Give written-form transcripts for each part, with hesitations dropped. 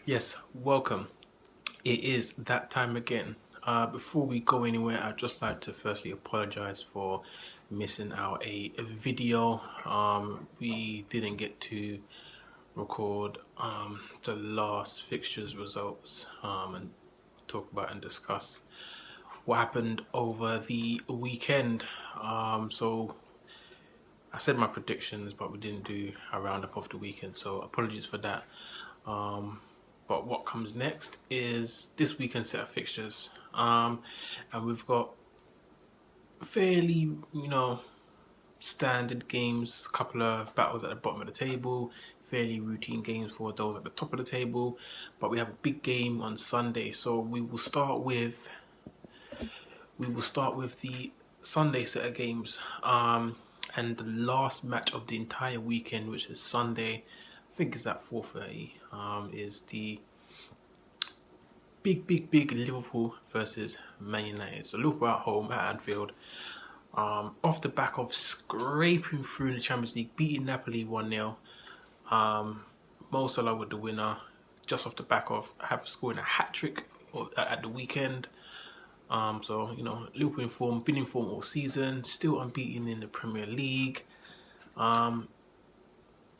Yes, welcome. It is that time again. Before we go anywhere, I'd just like to firstly apologize for missing out a video. We didn't get to record the last fixtures results and talk about and discuss what happened over the weekend. So I said my predictions, but we didn't do a roundup of the weekend, so apologies for that. Um, but what comes next is this weekend set of fixtures, and we've got fairly, standard games. A couple of battles at the bottom of the table, fairly routine games for those at the top of the table. But we have a big game on Sunday, so we will start with the Sunday set of games. And the last match of the entire weekend, which is Sunday, I think it's at 4:30. Is the big Liverpool versus Man United. So Liverpool at home at Anfield. Off the back of scraping through the Champions League, beating Napoli 1-0. Mo Salah with the winner, just off the back of having scoring a hat trick at the weekend. So Liverpool in form, been in form all season, still unbeaten in the Premier League.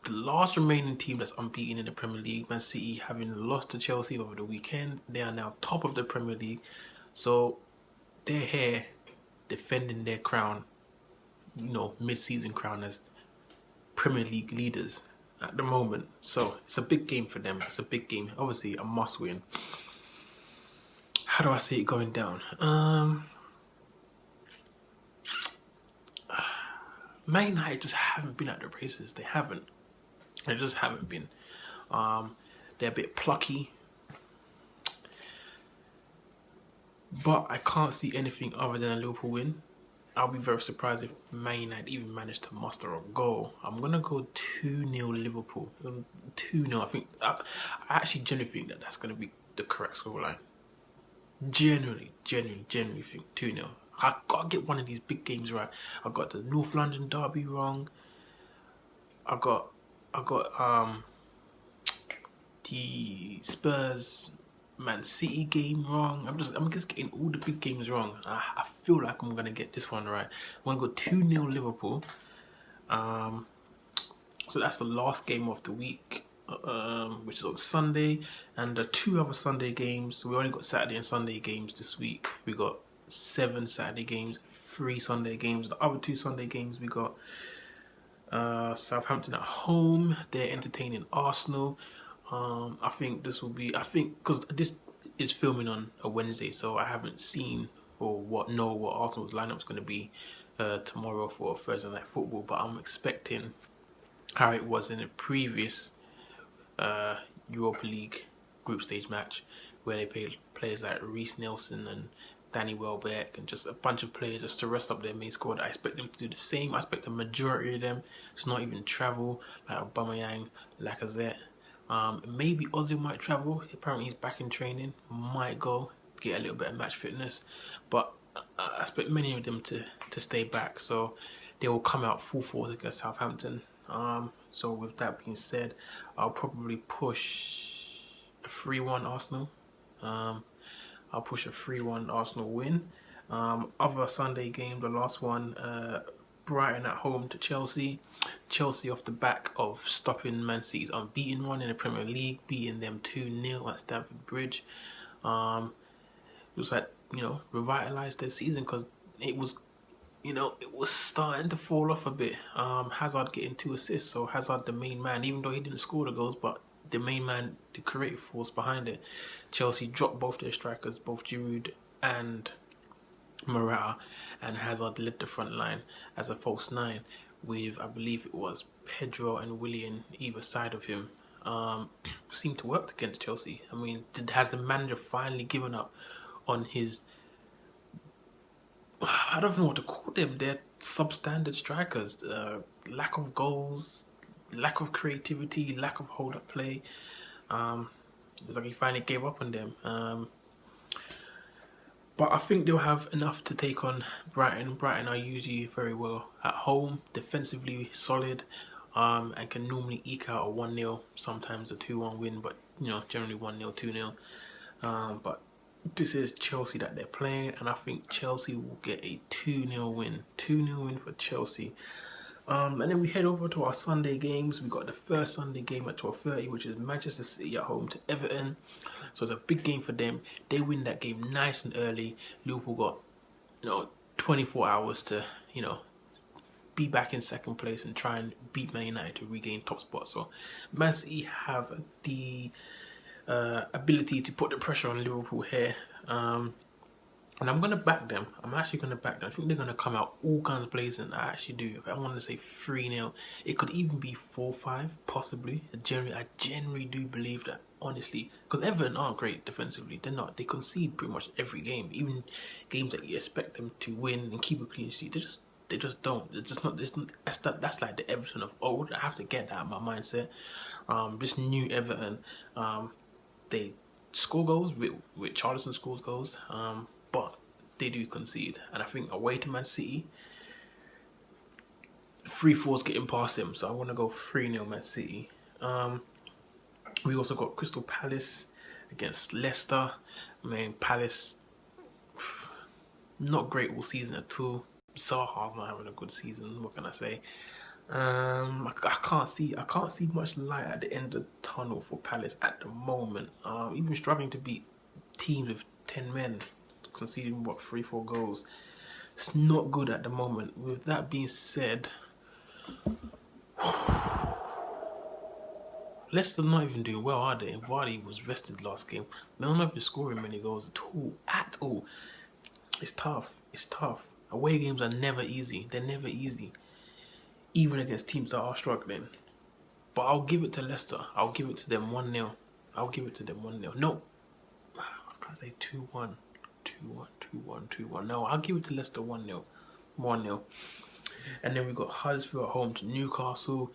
The last remaining team that's unbeaten in the Premier League, Man City, having lost to Chelsea over the weekend, they are now top of the Premier League. So they're here defending their crown, mid-season crown as Premier League leaders at the moment. So it's a big game for them. It's a big game. Obviously, a must-win. How do I see it going down? Man United just haven't been at the races. They haven't. They just haven't been. They're a bit plucky. But I can't see anything other than a Liverpool win. I'll be very surprised if Man United even managed to muster a goal. I'm going to go 2-0 Liverpool. 2-0. I actually genuinely think that's going to be the correct scoreline. Genuinely think 2-0. I got to get one of these big games right. I got the North London derby wrong. I got the Spurs Man City game wrong. I'm just getting all the big games wrong. I feel like I'm gonna get this one right. I'm gonna go 2-0 Liverpool. So that's the last game of the week, which is on Sunday, and the two other Sunday games. We only got Saturday and Sunday games this week. We got 7 Saturday games, 3 Sunday games. The other 2 Sunday games we got Southampton at home. They're entertaining Arsenal. I think because this is filming on a Wednesday, so I haven't seen or know what Arsenal's lineup is going to be tomorrow for Thursday night football. But I'm expecting how it was in the previous Europa League group stage match, where they played players like Reece Nelson and Danny Welbeck and just a bunch of players just to rest up their main squad. I expect them to do the same. I expect the majority of them to not even travel, like Aubameyang, Lacazette. Maybe Ozil might travel. Apparently he's back in training. Might go get a little bit of match fitness, but I expect many of them to stay back. So they will come out full force against Southampton. So with that being said, I'll probably push a 3-1 Arsenal. I'll push a 3-1 Arsenal win. Other Sunday game, the last one, Brighton at home to Chelsea. Chelsea off the back of stopping Man City's unbeaten run in the Premier League, beating them 2-0 at Stamford Bridge. It was like, revitalised their season because it was starting to fall off a bit. Hazard getting 2 assists, so Hazard the main man, even though he didn't score the goals, but the main man, the creative force behind it. Chelsea dropped both their strikers, both Giroud and Morata, and Hazard led the front line as a false 9 with, I believe it was Pedro and Willian either side of him. Seemed to work against Chelsea. I mean, has the manager finally given up on his, I don't know what to call them, they're substandard strikers, lack of goals, lack of creativity, lack of hold-up play. It's like he finally gave up on them. But I think they'll have enough to take on Brighton. Brighton are usually very well at home, defensively solid, and can normally eke out a 1-0, sometimes a 2-1 win. But generally 1-0, 2-0. But this is Chelsea that they're playing, and I think Chelsea will get a 2-0 win. 2-0 win for Chelsea. And then we head over to our Sunday games. We got the first Sunday game at 12:30, which is Manchester City at home to Everton. So it's a big game for them. They win that game nice and early. Liverpool got 24 hours to be back in second place and try and beat Man United to regain top spot. So Man City have the ability to put the pressure on Liverpool here. And I'm going to back them. I'm actually going to back them. I think they're going to come out all kinds of blazing. I actually do. If I want to say 3-0, it could even be 4-5, possibly. I genuinely do believe that, honestly. Because Everton aren't great defensively. They're not. They concede pretty much every game. Even games that you expect them to win and keep a clean sheet. They just don't. It's just not. That's like the Everton of old. I have to get that out of my mindset. This new Everton, they score goals with Charleston scores goals. But they do concede, and I think away to Man City, 3-4's getting past them, so I want to go 3-0 Man City. We also got Crystal Palace against Leicester. I mean, Palace, not great all season at all. Zaha's not having a good season. What can I say? I can't see much light at the end of the tunnel for Palace at the moment. Even struggling to beat teams with 10 men. Conceding 3-4 goals. It's not good at the moment. With that being said, Leicester not even doing well, are they? Vardy was rested last game. They're not even scoring many goals at all. It's tough. Away games are never easy. They're never easy, even against teams that are struggling. But I'll give it to Leicester. I'll give it to them 1-0. No, I can't say 2-1. 2-1. No, I'll give it to Leicester 1-0. 1-0. And then we got Huddersfield at home to Newcastle.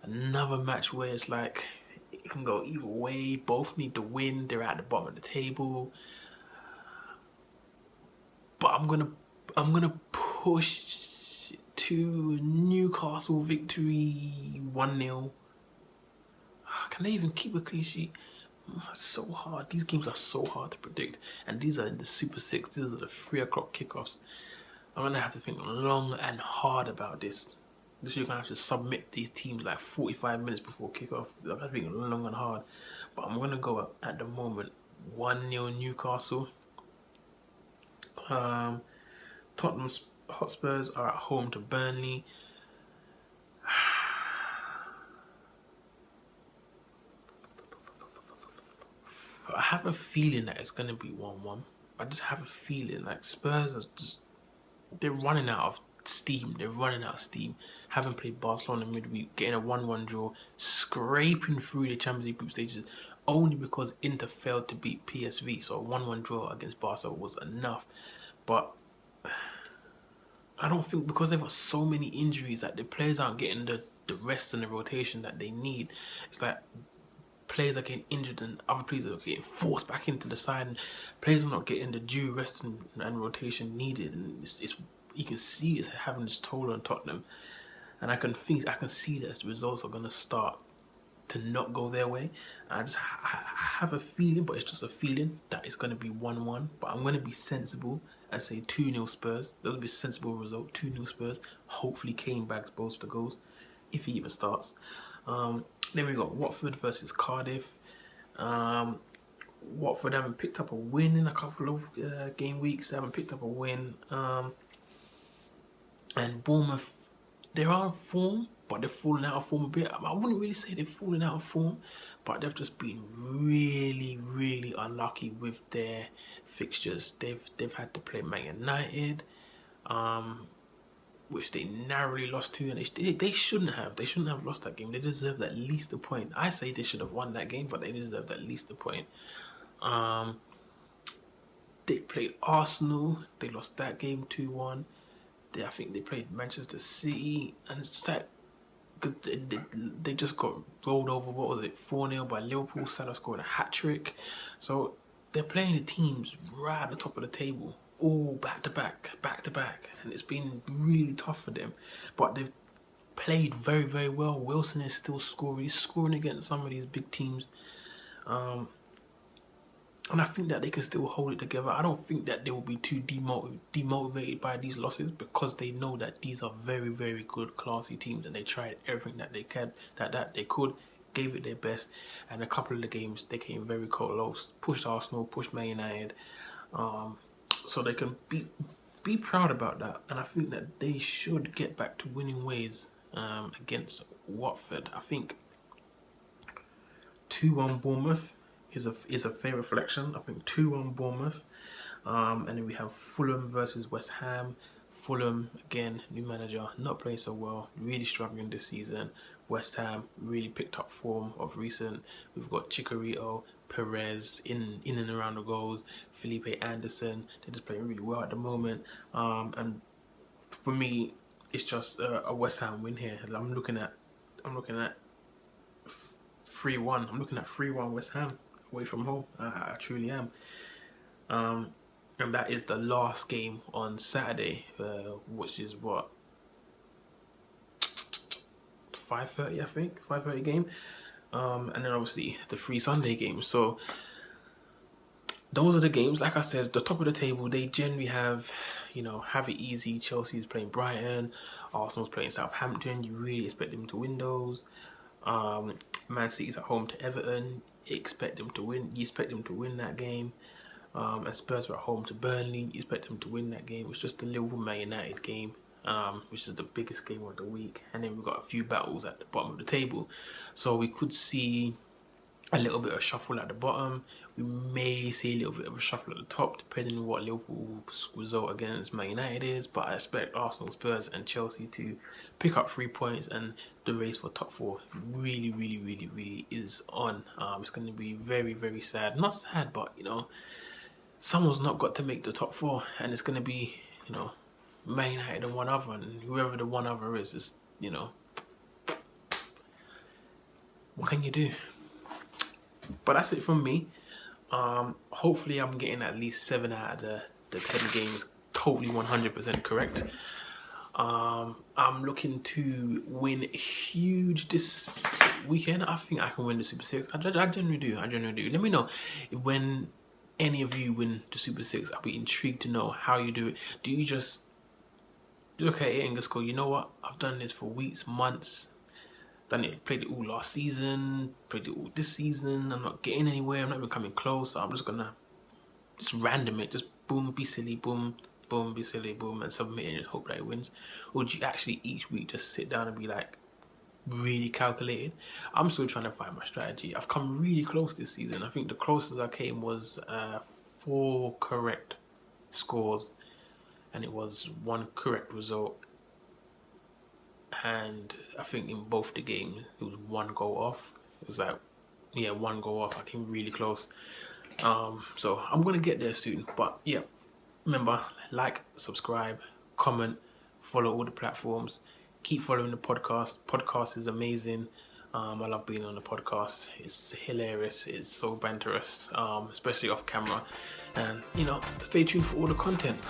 Another match where it's like it can go either way. Both need to win. They're at the bottom of the table. But I'm gonna push to Newcastle victory 1-0. Can they even keep a clean sheet? It's so hard. These games are so hard to predict, and these are in the Super 6. These are the 3 o'clock kickoffs. I'm gonna have to think long and hard about this. You're gonna have to submit these teams like 45 minutes before kickoff. I'm gonna think long and hard, but I'm gonna go at the moment 1-0 Newcastle. Tottenham Hotspurs are at home to Burnley. I have a feeling that it's going to be 1-1. I just have a feeling like Spurs are they're running out of steam. Having played Barcelona midweek, getting a 1-1 draw, scraping through the Champions League group stages only because Inter failed to beat PSV. So a 1-1 draw against Barca was enough. But I don't think, because they've got so many injuries, that the players aren't getting the rest and the rotation that they need. It's like players are getting injured and other players are getting forced back into the side, and players are not getting the due rest and rotation needed, and it's you can see it's having this toll on Tottenham, and I can see that the results are going to start to not go their way. I have a feeling, but it's just a feeling, that it's going to be 1-1, but I'm going to be sensible and say 2-0 Spurs. That'll be a sensible result, 2-0 Spurs. Hopefully Kane bags both of the goals, if he even starts. Then we got Watford versus Cardiff. Watford haven't picked up a win in a couple of game weeks. They haven't picked up a win. And Bournemouth, they're on form, but they're falling out of form a bit. I wouldn't really say they're falling out of form, but they've just been really, really unlucky with their fixtures. They've had to play Man United, which they narrowly lost to, and they shouldn't have. They shouldn't have lost that game. They deserved at least a point. I say they should have won that game, but they deserved at least a point. They played Arsenal. They lost that game 2-1. I think they played Manchester City, and it's just like they just got rolled over. What was it, 4-0 by Liverpool? Salah scored a hat-trick. So they're playing the teams right at the top of the table, all back to back, and it's been really tough for them. But they've played very, very well. Wilson is still scoring. He's scoring against some of these big teams. And I think that they can still hold it together. I don't think that they will be too demotivated by these losses, because they know that these are very, very good, classy teams, and they tried everything that they can, that they could, gave it their best. And a couple of the games they came very close, pushed Arsenal, pushed Man United, so they can be proud about that. And I think that they should get back to winning ways against Watford. I think 2-1 Bournemouth is a fair reflection. I think 2-1 Bournemouth, and then we have Fulham versus West Ham. Fulham, again, new manager, not playing so well, really struggling this season. West Ham really picked up form of recent. We've got Chicharito, Perez in and around the goals, Felipe Anderson. They're just playing really well at the moment. And for me, it's just a West Ham win here. I'm looking at 3-1. I'm looking at 3-1 West Ham away from home. I truly am. And that is the last game on Saturday, which is what, 5:30, I think, 5:30 game. And then obviously the 3 Sunday games. So those are the games. Like I said, at the top of the table, they generally have it easy. Chelsea's playing Brighton, Arsenal's playing Southampton. You really expect them to win those. Man City's at home to Everton. You expect them to win. You expect them to win that game. And Spurs are at home to Burnley. You expect them to win that game. It's just the Liverpool Man United game, which is the biggest game of the week. And then we've got a few battles at the bottom of the table. So we could see a little bit of shuffle at the bottom. We may see a little bit of a shuffle at the top, depending on what Liverpool's result against Man United is. But I expect Arsenal, Spurs and Chelsea to pick up 3 points, and the race for top 4 really is on. It's going to be very, very sad. Not sad, but someone's not got to make the top 4, and it's going to be Man United and one other, and whoever the one other is what can you do? But that's it from me. Hopefully I'm getting at least 7 out of the 10 games totally 100% correct. I'm looking to win huge this weekend. I think I can win the Super 6. I generally do. Let me know when any of you win the Super 6. I'll be intrigued to know how you do it. Do you just look at it and just go, you know what? I've done this for weeks, months. Played it all last season, played it all this season. I'm not getting anywhere. I'm not even coming close. So I'm just gonna random it. Just boom, be silly, boom, boom, be silly, boom, and submit and just hope that it wins. Or do you actually each week just sit down and be like really calculated? I'm still trying to find my strategy. I've come really close this season. I think the closest I came was 4 correct scores, and it was 1 correct result. And I think in both the games it was 1 goal off. It was like, yeah, 1 goal off. I came really close. So I'm gonna get there soon. But yeah, remember, like, subscribe, comment, follow all the platforms. Keep following the podcast. Podcast is amazing. I love being on the podcast. It's hilarious. It's so banterous, especially off camera. And stay tuned for all the content.